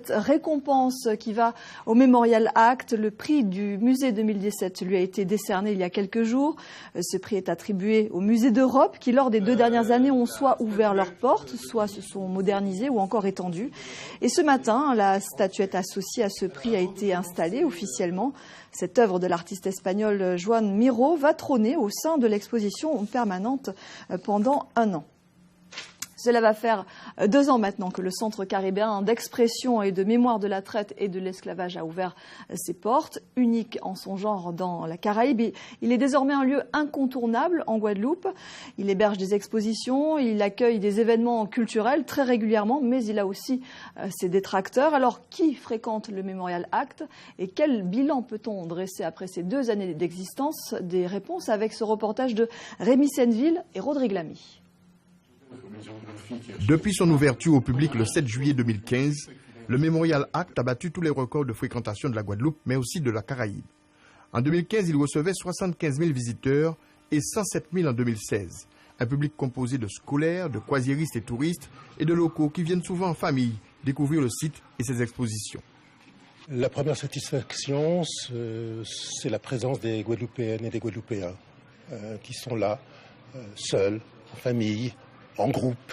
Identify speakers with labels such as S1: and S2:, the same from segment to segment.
S1: cette récompense qui va au Memorial Act. Le prix du musée 2017 lui a été décerné il y a quelques jours. Ce prix est attribué aux musées d'Europe qui, lors des 2 dernières années, ont soit ouvert leurs portes, soit se sont modernisés ou encore étendus. Et ce matin, la statuette associée à ce prix a été installée officiellement. Cette œuvre de l'artiste espagnol Joan Miró va trôner au sein de l'exposition permanente pendant 1 an. Cela va faire 2 ans maintenant que le Centre caribéen d'expression et de mémoire de la traite et de l'esclavage a ouvert ses portes, unique en son genre dans la Caraïbe. Il est désormais un lieu incontournable en Guadeloupe. Il héberge des expositions, il accueille des événements culturels très régulièrement, mais il a aussi ses détracteurs. Alors, qui fréquente le Memorial Act et quel bilan peut-on dresser après ces 2 années d'existence? Des réponses avec ce reportage de Rémi Senneville et Rodrigue Lamy.
S2: Depuis son ouverture au public le 7 juillet 2015, le Memorial Act a battu tous les records de fréquentation de la Guadeloupe, mais aussi de la Caraïbe. En 2015, il recevait 75 000 visiteurs et 107 000 en 2016. Un public composé de scolaires, de croisiéristes et touristes et de locaux qui viennent souvent en famille découvrir le site et ses expositions.
S3: La première satisfaction, c'est la présence des Guadeloupéennes et des Guadeloupéens qui sont là, seuls, en famille, en groupe.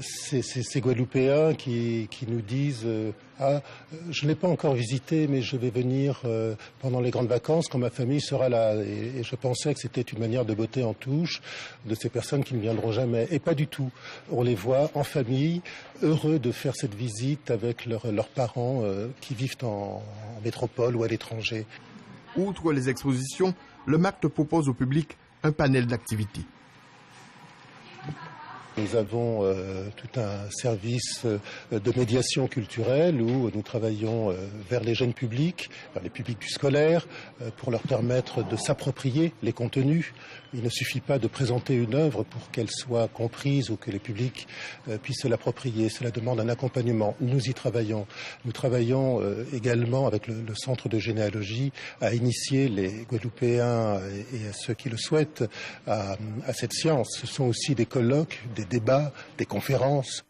S3: Ces Guadeloupéens qui nous disent je ne l'ai pas encore visité, mais je vais venir pendant les grandes vacances quand ma famille sera là. Et je pensais que c'était une manière de botter en touche de ces personnes qui ne viendront jamais. Et pas du tout. On les voit en famille, heureux de faire cette visite avec leurs parents qui vivent en métropole ou à l'étranger.
S2: Outre les expositions, le MACT propose au public un panel d'activités.
S3: Nous avons tout un service de médiation culturelle où nous travaillons vers les jeunes publics, vers les publics du scolaire, pour leur permettre de s'approprier les contenus. Il ne suffit pas de présenter une œuvre pour qu'elle soit comprise ou que les publics puissent se l'approprier. Cela demande un accompagnement. Nous y travaillons. Nous travaillons également avec le Centre de généalogie à initier les Guadeloupéens et ceux qui le souhaitent à cette science. Ce sont aussi des colloques, des débats, des conférences.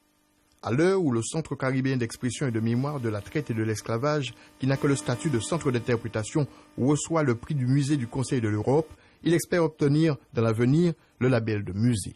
S2: À l'heure où le Centre caribéen d'expression et de mémoire de la traite et de l'esclavage, qui n'a que le statut de centre d'interprétation, reçoit le prix du musée du Conseil de l'Europe, il espère obtenir dans l'avenir le label de musée.